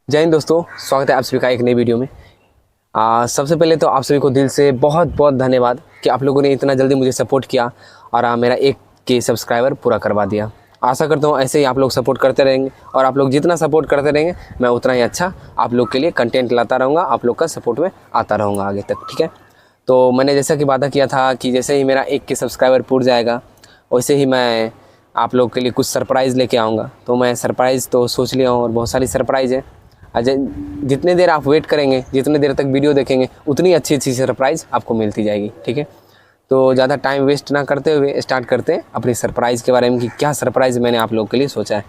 जय हिंद दोस्तों, स्वागत है आप सभी का एक नई वीडियो में। सबसे पहले तो आप सभी को दिल से बहुत बहुत धन्यवाद कि आप लोगों ने इतना जल्दी मुझे सपोर्ट किया और मेरा 1K सब्सक्राइबर पूरा करवा दिया। आशा करता हूँ ऐसे ही आप लोग सपोर्ट करते रहेंगे और आप लोग जितना सपोर्ट करते रहेंगे मैं उतना ही अच्छा आप लोग के लिए कंटेंट लाता रहूँगा, आप लोग का सपोर्ट में आता रहूँगा आगे तक। ठीक है, तो मैंने जैसा कि वादा किया था कि जैसे ही मेरा 1K सब्सक्राइबर पूर जाएगा वैसे ही मैं आप लोग के लिए कुछ सरप्राइज़ लेके आऊँगा। तो मैं सरप्राइज़ तो सोच लिया हूँ और बहुत सारी सरप्राइज़ है। जितने देर आप वेट करेंगे, जितने देर तक वीडियो देखेंगे, उतनी अच्छी अच्छी सरप्राइज़ आपको मिलती जाएगी। ठीक है, तो ज़्यादा टाइम वेस्ट ना करते हुए स्टार्ट करते हैं अपनी सरप्राइज़ के बारे में कि क्या सरप्राइज़ मैंने आप लोगों के लिए सोचा है।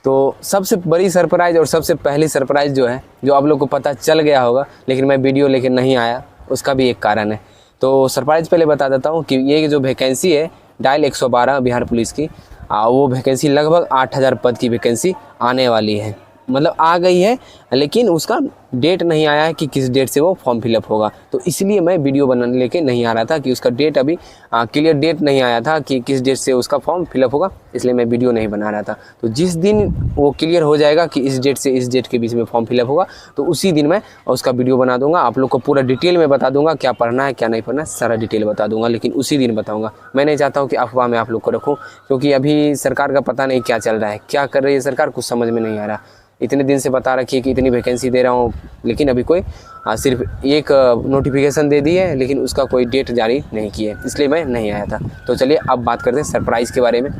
तो सबसे बड़ी सरप्राइज़ और सबसे पहली सरप्राइज़ जो है, जो आप लोग को पता चल गया होगा लेकिन मैं वीडियो लेके नहीं आया, उसका भी एक कारण है। तो सरप्राइज़ पहले बता देता हूँ कि ये जो वैकेंसी है डायल 112 बिहार पुलिस की, वो वैकेंसी लगभग 8000 पद की वैकेंसी आने वाली है। मतलब आ गई है लेकिन उसका डेट नहीं आया है कि किस डेट से वो फॉर्म फिलअप होगा। तो इसलिए मैं वीडियो बनाने लेके नहीं आ रहा था कि उसका डेट अभी क्लियर डेट नहीं आया था कि किस डेट से उसका फॉर्म फिलअप होगा, इसलिए मैं वीडियो नहीं बना रहा था। तो जिस दिन वो क्लियर हो जाएगा कि इस डेट से इस डेट के बीच में फॉर्म फिलअप होगा तो उसी दिन मैं उसका वीडियो बना दूंगा। आप लोग को पूरा डिटेल में बता दूंगा, क्या पढ़ना है क्या नहीं पढ़ना है सारा डिटेल बता दूंगा, लेकिन उसी दिन बताऊँगा। मैं नहीं चाहता हूँ कि अफवाह में आप लोग को रखूँ, क्योंकि अभी सरकार का पता नहीं क्या चल रहा है, क्या कर रही है सरकार, कुछ समझ में नहीं आ रहा। इतने दिन से बता रखी है कि इतनी वैकेंसी दे रहा हूँ, लेकिन अभी कोई सिर्फ एक नोटिफिकेशन दे दी है लेकिन उसका कोई डेट जारी नहीं की है, इसलिए मैं नहीं आया था। तो चलिए अब बात करते हैं सरप्राइज़ के बारे में।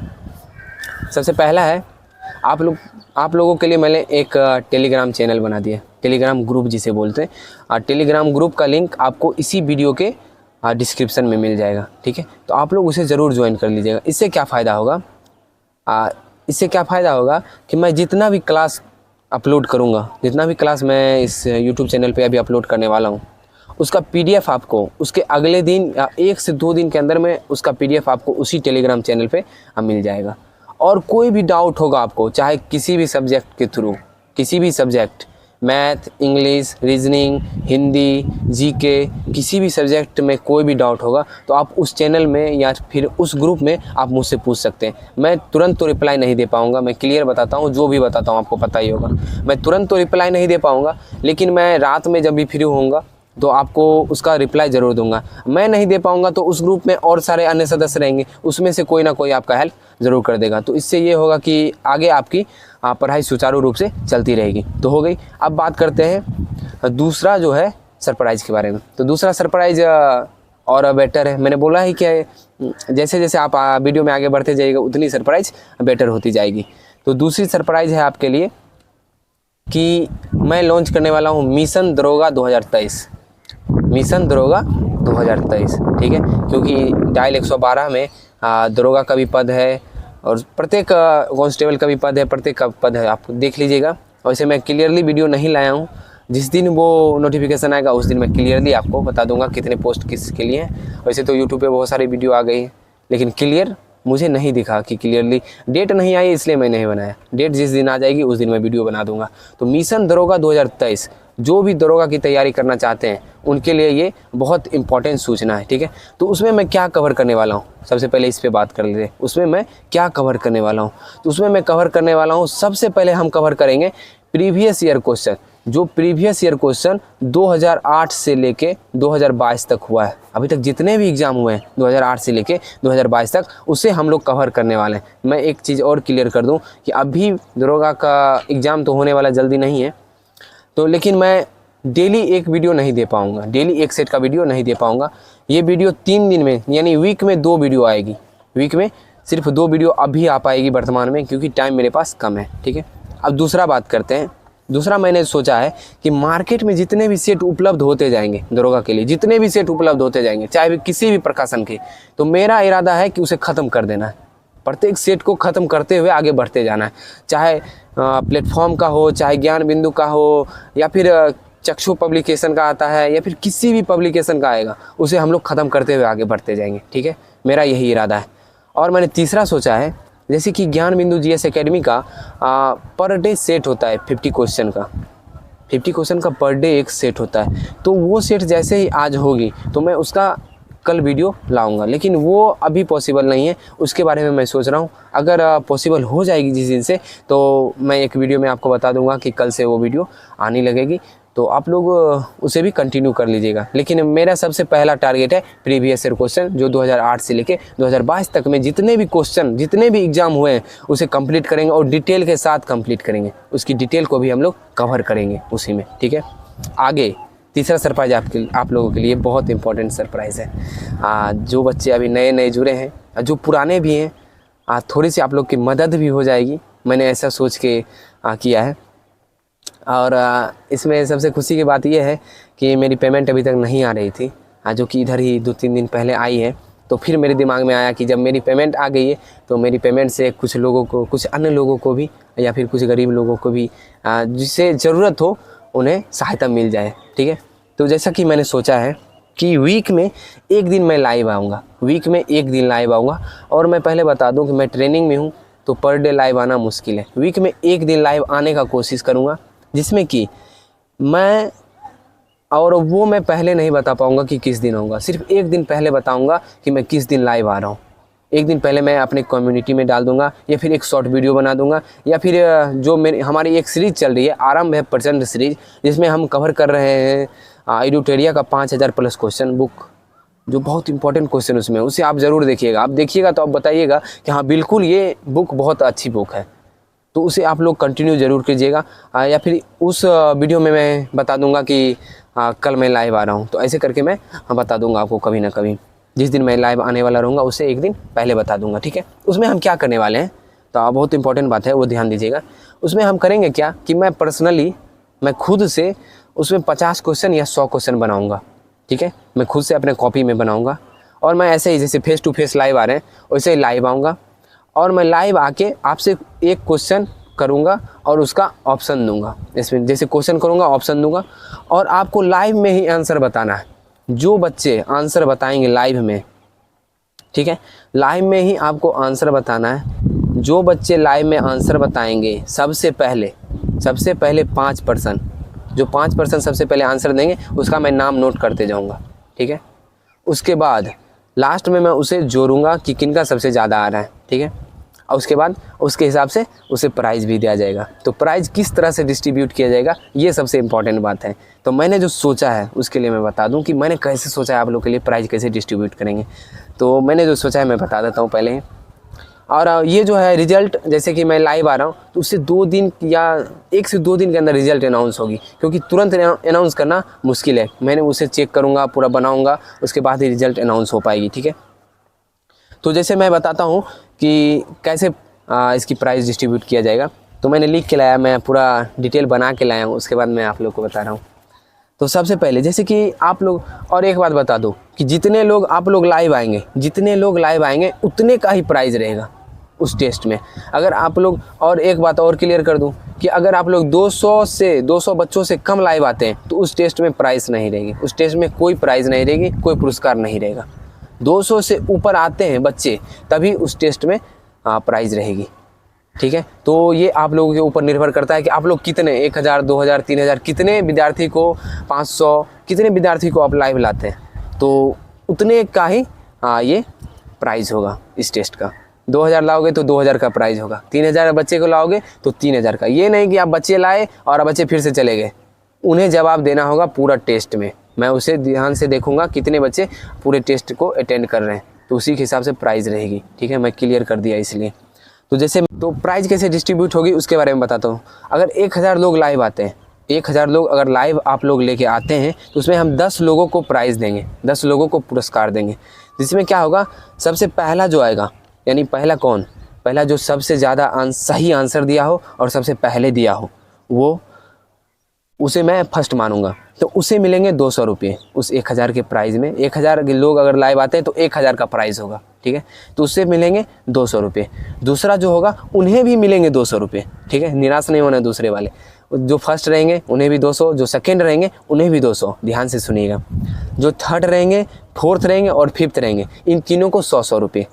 सबसे पहला है आप लोगों के लिए मैंने एक टेलीग्राम चैनल बना दिया, टेलीग्राम ग्रुप जिसे बोलते हैं। टेलीग्राम ग्रुप का लिंक आपको इसी वीडियो के डिस्क्रिप्शन में मिल जाएगा। ठीक है, तो आप लोग उसे ज़रूर ज्वाइन कर लीजिएगा। इससे क्या फ़ायदा होगा कि मैं जितना भी क्लास अपलोड करूँगा, जितना भी क्लास मैं इस यूट्यूब चैनल पे अभी अपलोड करने वाला हूँ, उसका PDF आपको उसके अगले दिन या 1 से 2 दिन के अंदर में उसका PDF आपको उसी टेलीग्राम चैनल पे मिल जाएगा। और कोई भी डाउट होगा आपको, चाहे किसी भी सब्जेक्ट के थ्रू, किसी भी subject, math, English, reasoning, Hindi, GK, किसी भी सब्जेक्ट में कोई भी डाउट होगा तो आप उस चैनल में या फिर उस ग्रुप में आप मुझसे पूछ सकते हैं। मैं तुरंत तो रिप्लाई नहीं दे पाऊँगा, मैं क्लियर बताता हूँ, जो भी बताता हूँ आपको पता ही होगा। मैं तुरंत तो रिप्लाई नहीं दे पाऊँगा, लेकिन मैं रात में जब भी फ्री होऊंगा तो आपको उसका रिप्लाई ज़रूर दूंगा। मैं नहीं दे पाऊँगा तो उस ग्रुप में और सारे अन्य सदस्य रहेंगे, उसमें से कोई ना कोई आपका हेल्प ज़रूर कर देगा। तो इससे ये होगा कि आगे आपकी पढ़ाई सुचारू रूप से चलती रहेगी। तो हो गई। अब बात करते हैं दूसरा जो है सरप्राइज़ के बारे में। तो दूसरा सरप्राइज़ और बेटर है। मैंने बोला है कि जैसे जैसे आप वीडियो में आगे बढ़ते जाइएगा उतनी सरप्राइज़ बेटर होती जाएगी। तो दूसरी सरप्राइज़ है आपके लिए कि मैं लॉन्च करने वाला हूँ मिशन दरोगा 2023। मिशन दरोगा 2023, ठीक है, क्योंकि डायल 112 में दरोगा का भी पद है और प्रत्येक कांस्टेबल का भी पद है, प्रत्येक का पद है, आप देख लीजिएगा। वैसे मैं क्लियरली वीडियो नहीं लाया हूँ, जिस दिन वो नोटिफिकेशन आएगा उस दिन मैं क्लियरली आपको बता दूंगा कितने पोस्ट किसके लिए हैं। वैसे तो यूट्यूब पे बहुत सारी वीडियो आ गई है, लेकिन क्लियर मुझे नहीं दिखा कि क्लियरली डेट नहीं आई, इसलिए मैं नहीं बनाया। डेट जिस दिन आ जाएगी उस दिन मैं वीडियो बना दूंगा। तो मिशन दरोगा 2023, जो भी दरोगा की तैयारी करना चाहते हैं उनके लिए ये बहुत इंपॉर्टेंट सूचना है। ठीक है, तो उसमें मैं क्या कवर करने वाला हूँ, सबसे पहले इस पे बात कर लेते हैं। उसमें मैं क्या कवर करने वाला हूँ, तो उसमें मैं कवर करने वाला हूँ, सबसे पहले हम कवर करेंगे प्रीवियस ईयर क्वेश्चन। जो प्रीवियस ईयर क्वेश्चन 2008 से लेके 2022 तक हुआ है, अभी तक जितने भी एग्ज़ाम हुए हैं 2008 से लेके 2022 तक, उसे हम लोग कवर करने वाले हैं। मैं एक चीज़ और क्लियर कर दूं कि अभी दरोगा का एग्ज़ाम तो होने वाला जल्दी नहीं है, तो लेकिन मैं डेली एक वीडियो नहीं दे पाऊँगा, डेली एक सेट का वीडियो नहीं दे पाऊँगा। ये वीडियो 3 दिन में, यानी वीक में 2 वीडियो आएगी। वीक में सिर्फ 2 वीडियो अभी आ पाएगी वर्तमान में, क्योंकि टाइम मेरे पास कम है। ठीक है, अब दूसरा बात करते हैं। दूसरा मैंने सोचा है कि मार्केट में जितने भी सेट उपलब्ध होते जाएंगे दरोगा के लिए, जितने भी सेट उपलब्ध होते जाएंगे, चाहे भी किसी भी प्रकाशन के, तो मेरा इरादा है कि उसे ख़त्म कर देना है। प्रत्येक सेट को ख़त्म करते हुए आगे बढ़ते जाना है, चाहे प्लेटफॉर्म का हो, चाहे ज्ञान बिंदु का हो, या फिर चक्षु पब्लिकेशन का आता है, या फिर किसी भी पब्लिकेशन का आएगा, उसे हम लोग ख़त्म करते हुए आगे बढ़ते जाएंगे। ठीक है, मेरा यही इरादा है। और मैंने तीसरा सोचा है, जैसे कि ज्ञान बिंदु GS एकेडमी का पर डे सेट होता है 50 क्वेश्चन का, 50 क्वेश्चन का पर डे एक सेट होता है। तो वो सेट जैसे ही आज होगी तो मैं उसका कल वीडियो लाऊंगा, लेकिन वो अभी पॉसिबल नहीं है, उसके बारे में मैं सोच रहा हूँ। अगर पॉसिबल हो जाएगी जिस दिन से, तो मैं एक वीडियो में आपको बता दूंगा कि कल से वो वीडियो आने लगेगी, तो आप लोग उसे भी कंटिन्यू कर लीजिएगा। लेकिन मेरा सबसे पहला टारगेट है प्रीवियस ईयर क्वेश्चन, जो 2008 से लेके 2022 तक में जितने भी क्वेश्चन, जितने भी एग्जाम हुए हैं उसे कंप्लीट करेंगे और डिटेल के साथ कंप्लीट करेंगे। उसकी डिटेल को भी हम लोग कवर करेंगे उसी में, ठीक है। आगे तीसरा सरप्राइज आप लोगों के लिए बहुत इंपॉर्टेंट सरप्राइज़ है। जो बच्चे अभी नए नए जुड़े हैं, जो पुराने भी हैं, थोड़ी सी आप लोग की मदद भी हो जाएगी, मैंने ऐसा सोच के किया है। और इसमें सबसे खुशी की बात यह है कि मेरी पेमेंट अभी तक नहीं आ रही थी, जो कि इधर ही 2-3 दिन पहले आई है। तो फिर मेरे दिमाग में आया कि जब मेरी पेमेंट आ गई है तो मेरी पेमेंट से कुछ लोगों को, कुछ अन्य लोगों को भी, या फिर कुछ गरीब लोगों को भी जिसे ज़रूरत हो उन्हें सहायता मिल जाए, ठीक है। तो जैसा कि मैंने सोचा है कि वीक में एक दिन मैं लाइव आऊँगा, वीक में एक दिन लाइव आऊँगा। और मैं पहले बता दूँ कि मैं ट्रेनिंग में हूँ, तो पर डे लाइव आना मुश्किल है। वीक में एक दिन लाइव आने का कोशिश करूँगा, जिसमें कि मैं, और वो मैं पहले नहीं बता पाऊँगा कि किस दिन आऊँगा, सिर्फ एक दिन पहले बताऊँगा कि मैं किस दिन लाइव आ रहा हूँ। एक दिन पहले मैं अपने कम्युनिटी में डाल दूँगा, या फिर एक शॉर्ट वीडियो बना दूँगा, या फिर जो हमारी एक सीरीज़ चल रही है आरंभ है प्रचंड सीरीज़, जिसमें हम कवर कर रहे हैं एडुटेरिया का 5000 प्लस क्वेश्चन बुक, जो बहुत इंपॉर्टेंट क्वेश्चन उसमें, उसे आप ज़रूर देखिएगा। आप देखिएगा तो आप बताइएगा कि हाँ बिल्कुल ये बुक बहुत अच्छी बुक है, तो उसे आप लोग कंटिन्यू ज़रूर कीजिएगा। या फिर उस वीडियो में मैं बता दूंगा कि कल मैं लाइव आ रहा हूं, तो ऐसे करके मैं बता दूंगा आपको कभी ना कभी। जिस दिन मैं लाइव आने वाला रहूँगा उससे एक दिन पहले बता दूंगा, ठीक है। उसमें हम क्या करने वाले हैं, तो बहुत इंपॉर्टेंट बात है, वो ध्यान दीजिएगा। उसमें हम करेंगे क्या कि मैं पर्सनली, मैं खुद से उसमें 50 क्वेश्चन या 100 क्वेश्चन बनाऊँगा, ठीक है। मैं खुद से अपने कॉपी में बनाऊँगा, और मैं ऐसे ही जैसे फेस टू फेस लाइव आ रहे हैं वैसे ही लाइव आऊँगा, और मैं लाइव आके आपसे एक क्वेश्चन करूंगा और उसका ऑप्शन दूंगा। इसमें जैसे क्वेश्चन करूंगा ऑप्शन दूंगा, और आपको लाइव में ही आंसर बताना है। जो बच्चे आंसर बताएंगे लाइव में, ठीक है, लाइव में ही आपको आंसर बताना है। जो बच्चे लाइव में आंसर बताएंगे सबसे पहले 5%, जो 5% सबसे पहले आंसर देंगे उसका मैं नाम नोट करते जाऊँगा, ठीक है। उसके बाद लास्ट में मैं उसे जोड़ूंगा कि किनका सबसे ज़्यादा आ रहा है, ठीक है। और उसके बाद उसके हिसाब से उसे प्राइज़ भी दिया जाएगा। तो प्राइज़ किस तरह से डिस्ट्रीब्यूट किया जाएगा, ये सबसे इम्पॉर्टेंट बात है। तो मैंने जो सोचा है उसके लिए मैं बता दूं कि मैंने कैसे सोचा है आप लोग के लिए प्राइज़ कैसे डिस्ट्रीब्यूट करेंगे। तो मैंने जो सोचा है मैं बता देता हूँ पहले ही। और ये जो है रिज़ल्ट, जैसे कि मैं लाइव आ रहा हूँ तो उससे 2 दिन या 1 से 2 दिन के अंदर रिज़ल्ट अनाउंस होगी, क्योंकि तुरंत अनाउंस करना मुश्किल है। मैंने उसे चेक करूँगा, पूरा बनाऊँगा, उसके बाद ही रिज़ल्ट अनाउंस हो पाएगी, ठीक है। तो जैसे मैं बताता हूँ कि कैसे इसकी प्राइस डिस्ट्रीब्यूट किया जाएगा, तो मैंने लिख के लाया, मैं पूरा डिटेल बना के लाया हूँ, उसके बाद मैं आप लोग को बता रहा हूँ। तो सबसे पहले जैसे कि आप लोग, और एक बात बता दूँ कि जितने लोग आप लोग लाइव आएंगे, जितने लोग लाइव आएंगे उतने का ही प्राइज़ रहेगा उस टेस्ट में। अगर आप लोग, और एक बात और क्लियर कर दूँ कि अगर आप लोग 200 बच्चों से कम लाइव आते हैं तो उस टेस्ट में प्राइज़ नहीं रहेगी, उस टेस्ट में कोई प्राइज़ नहीं रहेगी, कोई पुरस्कार नहीं रहेगा। 200 से ऊपर आते हैं बच्चे तभी उस टेस्ट में प्राइज़ रहेगी, ठीक है। तो ये आप लोगों के ऊपर निर्भर करता है कि आप लोग कितने, 1000, 2000, 3000, कितने विद्यार्थी को, 500, कितने विद्यार्थी को आप लाइव लाते हैं, तो उतने का ही ये प्राइज़ होगा इस टेस्ट का। 2000 लाओगे तो 2000 का प्राइज़ होगा, 3000 बच्चे को लाओगे तो 3000 का। ये नहीं कि आप बच्चे लाए और बच्चे फिर से चले गए, उन्हें जवाब देना होगा पूरा टेस्ट में। मैं उसे ध्यान से देखूंगा कितने बच्चे पूरे टेस्ट को अटेंड कर रहे हैं, तो उसी के हिसाब से प्राइज़ रहेगी, ठीक है। मैं क्लियर कर दिया इसलिए। तो जैसे, तो प्राइज़ कैसे डिस्ट्रीब्यूट होगी उसके बारे में बताता हूँ। अगर 1000 लोग लाइव आते हैं, 1000 लोग अगर लाइव आप लोग लेके आते हैं तो उसमें हम 10 लोगों को प्राइज़ देंगे, 10 लोगों को पुरस्कार देंगे। जिसमें क्या होगा, सबसे पहला जो आएगा, यानी पहला कौन, पहला जो सबसे ज़्यादा सही आंसर दिया हो और सबसे पहले दिया हो, वो उसे मैं फर्स्ट मानूंगा, तो उसे मिलेंगे 200 रुपये उस 1000 के प्राइज़ में। 1000 के लोग अगर लाइव आते हैं तो 1000 का प्राइज़ होगा, ठीक है। तो उससे मिलेंगे 200 रुपये। दूसरा जो होगा उन्हें भी मिलेंगे 200 रुपये, ठीक है। निराश नहीं होना दूसरे वाले, जो फर्स्ट रहेंगे उन्हें भी 200, जो सेकेंड रहेंगे उन्हें भी 200, ध्यान से सुनिएगा। जो थर्ड रहेंगे, फोर्थ रहेंगे और फिफ्थ रहेंगे, इन तीनों को 100 रुपये।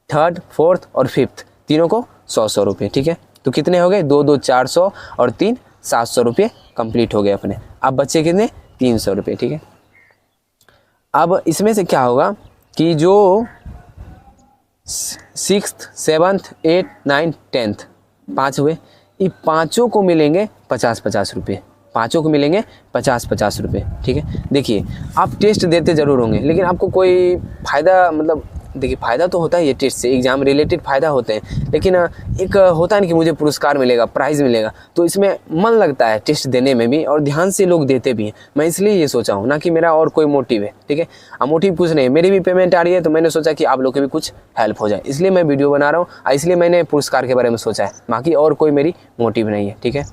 थर्ड, फोर्थ और फिफ्थ तीनों को 100 रुपये, ठीक है। तो कितने हो गए, 2 2 400 और 3 700 रुपये कंप्लीट हो गए अपने। अब बच्चे कितने, 300 रुपये, ठीक है। अब इसमें से क्या होगा कि जो 6th 7th 8th 9th 10th 5 हुए, ये पाँचों को मिलेंगे 50-50 रुपये, पाँचों को मिलेंगे 50-50 रुपये। ठीक है, देखिए आप टेस्ट देते ज़रूर होंगे, लेकिन आपको कोई फ़ायदा, मतलब देखिए फ़ायदा तो होता है ये टेस्ट से, एग्ज़ाम रिलेटेड फ़ायदा होते हैं, लेकिन एक होता है ना कि मुझे पुरस्कार मिलेगा, प्राइज़ मिलेगा, तो इसमें मन लगता है टेस्ट देने में भी, और ध्यान से लोग देते भी हैं। मैं इसलिए ये सोचा हूँ, ना कि मेरा और कोई मोटिव है। ठीक है, मोटिव कुछ नहीं, मेरी भी पेमेंट आ रही है, तो मैंने सोचा कि आप लोग की भी कुछ हेल्प हो जाए, इसलिए मैं वीडियो बना रहा हूँ, इसलिए मैंने पुरस्कार के बारे में सोचा है, बाकी और कोई मेरी मोटिव नहीं है। ठीक है,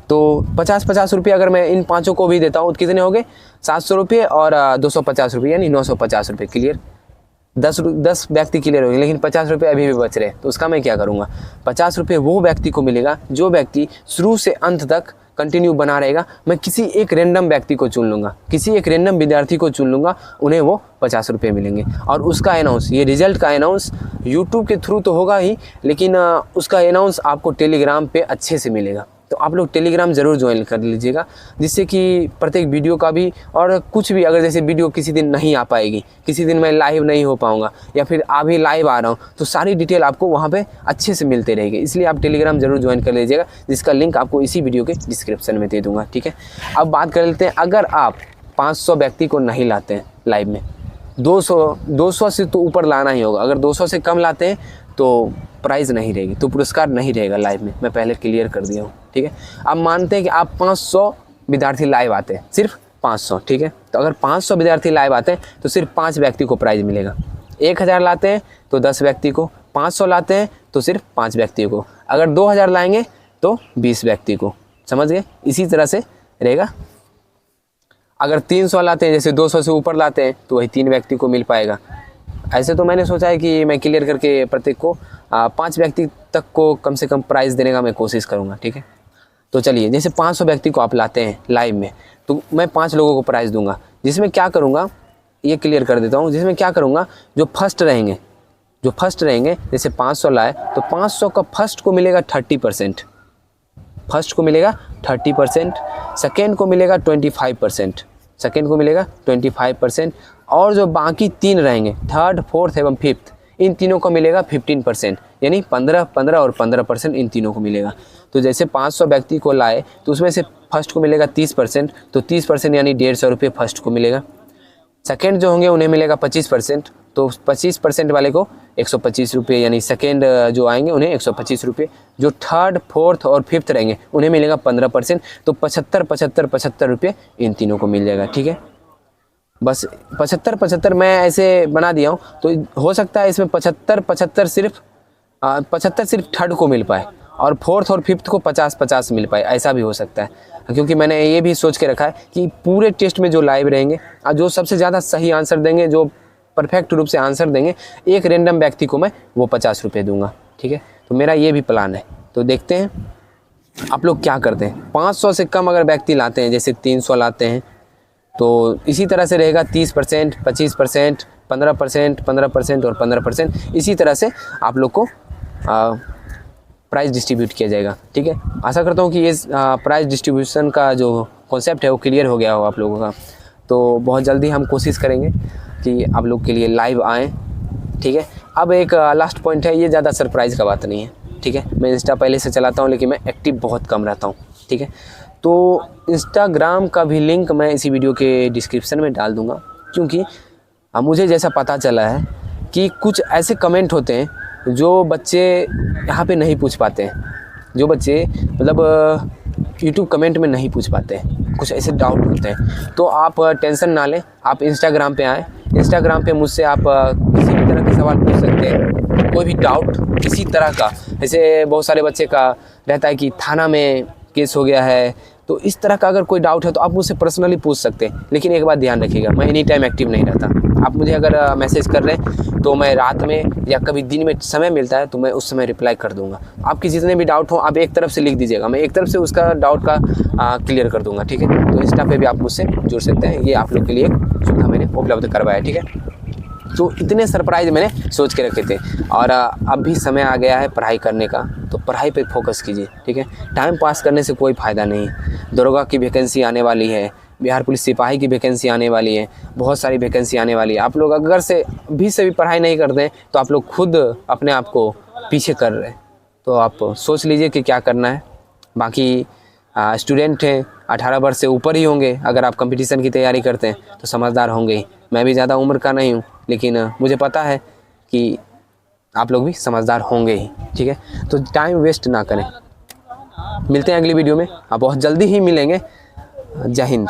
तो 50-50 रुपये अगर मैं इन पाँचों को भी देता हूँ तो कितने हो गए, 700 रुपये और 250 रुपये, यानी 950 रुपये क्लियर। 10 व्यक्ति क्लियर हो गए, लेकिन 50 रुपये अभी भी बच रहे, तो उसका मैं क्या करूँगा, 50 रुपये वो व्यक्ति को मिलेगा जो व्यक्ति शुरू से अंत तक कंटिन्यू बना रहेगा। मैं किसी एक रैंडम व्यक्ति को चुन लूँगा, किसी एक रैंडम विद्यार्थी को चुन लूँगा, उन्हें वो 50 रुपये मिलेंगे। और उसका अनाउंस, ये रिजल्ट का अनाउंस यूट्यूब के थ्रू तो होगा ही, लेकिन उसका अनाउंस आपको टेलीग्राम पे अच्छे से मिलेगा। तो आप लोग टेलीग्राम ज़रूर ज्वाइन कर लीजिएगा, जिससे कि प्रत्येक वीडियो का भी, और कुछ भी, अगर जैसे वीडियो किसी दिन नहीं आ पाएगी, किसी दिन मैं लाइव नहीं हो पाऊँगा, या फिर अभी लाइव आ रहा हूँ, तो सारी डिटेल आपको वहाँ पे अच्छे से मिलते रहेगी। इसलिए आप टेलीग्राम ज़रूर ज्वाइन कर लीजिएगा, जिसका लिंक आपको इसी वीडियो के डिस्क्रिप्शन में दे दूँगा। ठीक है, अब बात कर लेते हैं, अगर आप 500 व्यक्ति को नहीं लाते हैं लाइव में, 200 से तो ऊपर लाना ही होगा। अगर 200 से कम लाते हैं तो प्राइज़ नहीं रहेगी, तो पुरस्कार नहीं रहेगा लाइव में, मैं पहले क्लियर कर दिया हूँ। ठीक है, अब मानते हैं कि आप 500 विद्यार्थी लाइव आते हैं, सिर्फ 500। ठीक है, तो अगर 500 विद्यार्थी लाइव आते हैं तो सिर्फ 5 व्यक्ति को प्राइज़ मिलेगा। 1000 लाते हैं तो 10 व्यक्ति को, 500 लाते हैं तो सिर्फ 5 व्यक्ति को, अगर 2000 लाएंगे तो 20 व्यक्ति को। समझ गए, इसी तरह से रहेगा। अगर 300 लाते हैं, जैसे 200 से ऊपर लाते हैं, तो वही 3 व्यक्ति को मिल पाएगा। ऐसे तो मैंने सोचा है कि मैं क्लियर करके प्रत्येक को 5 व्यक्ति तक को कम से कम प्राइज़ देने का मैं कोशिश करूँगा। ठीक है, तो चलिए, जैसे 500 व्यक्ति को आप लाते हैं लाइव में, तो मैं 5 लोगों को प्राइज़ दूंगा, जिसमें क्या करूँगा ये क्लियर कर देता हूँ। जिसमें क्या करूँगा, जो फर्स्ट रहेंगे, जैसे 500 लाए तो 500 का फर्स्ट को मिलेगा 30%, फर्स्ट को मिलेगा 30%, सेकेंड को मिलेगा 25%, और जो बाकी 3 रहेंगे, थर्ड, फोर्थ एवं फिफ्थ, इन तीनों को मिलेगा 15%, यानी 15 और 15% इन तीनों को मिलेगा। तो जैसे 500 व्यक्ति को लाए तो उसमें से फर्स्ट को मिलेगा 30%, तो 30% यानी 150 रुपये फर्स्ट को मिलेगा। सेकेंड जो होंगे उन्हें मिलेगा 25%, तो 25% वाले को 125 रुपये, यानी सेकेंड जो आएंगे उन्हें 125 रुपये। जो थर्ड, फोर्थ और फिफ्थ रहेंगे उन्हें मिलेगा 15%, तो 75 रुपये इन तीनों को मिल जाएगा। ठीक है, बस 75 मैं ऐसे बना दिया हूँ, तो हो सकता है इसमें 75 सिर्फ थर्ड को मिल पाए, और फोर्थ और फिफ्थ को 50 मिल पाए, ऐसा भी हो सकता है। क्योंकि मैंने ये भी सोच के रखा है कि पूरे टेस्ट में जो लाइव रहेंगे और जो सबसे ज़्यादा सही आंसर देंगे, जो परफेक्ट रूप से आंसर देंगे, एक रैंडम व्यक्ति को मैं वो 50 रुपये दूंगा। ठीक है, तो मेरा ये भी प्लान है। तो देखते हैं आप लोग क्या करते हैं। 500 से कम अगर व्यक्ति लाते हैं, जैसे 300 लाते हैं, तो इसी तरह से रहेगा 30%, 25%, 15% और 15%। इसी तरह से आप लोग को प्राइस डिस्ट्रीब्यूट किया जाएगा। ठीक है, आशा करता हूँ कि ये प्राइस डिस्ट्रीब्यूशन का जो कॉन्सेप्ट है वो क्लियर हो गया हो आप लोगों का। तो बहुत जल्दी हम कोशिश करेंगे कि आप लोग के लिए लाइव आएँ। ठीक है, अब एक लास्ट पॉइंट है, ये ज़्यादा सरप्राइज़ का बात नहीं है। ठीक है, मैं इंस्टा पहले से चलाता हूँ, लेकिन मैं एक्टिव बहुत कम रहता हूँ। ठीक है, तो इंस्टाग्राम का भी लिंक मैं इसी वीडियो के डिस्क्रिप्शन में डाल दूँगा, क्योंकि मुझे जैसा पता चला है कि कुछ ऐसे कमेंट होते हैं जो बच्चे यहाँ पे नहीं पूछ पाते हैं, जो बच्चे मतलब यूट्यूब कमेंट में नहीं पूछ पाते हैं, कुछ ऐसे डाउट होते हैं। तो आप टेंशन ना लें, आप इंस्टाग्राम पे आएँ। इंस्टाग्राम पे मुझसे आप किसी भी तरह के सवाल पूछ सकते हैं, कोई भी डाउट किसी तरह का। जैसे बहुत सारे बच्चे का रहता है कि थाना में केस हो गया है, तो इस तरह का अगर कोई डाउट है तो आप मुझसे पर्सनली पूछ सकते हैं। लेकिन एक बात ध्यान रखिएगा, मैं एनी टाइम एक्टिव नहीं रहता। आप मुझे अगर मैसेज कर रहे हैं तो मैं रात में या कभी दिन में समय मिलता है तो मैं उस समय रिप्लाई कर दूंगा। आपकी जितने भी डाउट हो आप एक तरफ से लिख दीजिएगा, मैं एक तरफ से उसका डाउट का क्लियर कर दूंगा। ठीक है, तो इंस्टा पे भी आप मुझसे जुड़ सकते हैं, ये आप लोग के लिए एक सुविधा मैंने उपलब्ध करवाया। ठीक है, तो इतने सरप्राइज़ मैंने सोच के रखे थे, और अब भी समय आ गया है पढ़ाई करने का, तो पढ़ाई पे फोकस कीजिए। ठीक है, टाइम पास करने से कोई फ़ायदा नहीं। दरोगा की वैकेंसी आने वाली है, बिहार पुलिस सिपाही की वैकेंसी आने वाली है, बहुत सारी वैकेंसी आने वाली है। आप लोग अगर से भी पढ़ाई नहीं करते हैं तो आप लोग खुद अपने आप को पीछे कर रहे हैं। तो आप सोच लीजिए कि क्या करना है। बाकी स्टूडेंट हैं 18 वर्ष से ऊपर ही होंगे, अगर आप कंपटीशन की तैयारी करते हैं तो समझदार होंगे ही। मैं भी ज़्यादा उम्र का नहीं हूँ, लेकिन मुझे पता है कि आप लोग भी समझदार होंगे ही। ठीक है, तो टाइम वेस्ट ना करें। मिलते हैं अगली वीडियो में, आप बहुत जल्दी ही मिलेंगे। जय हिंद।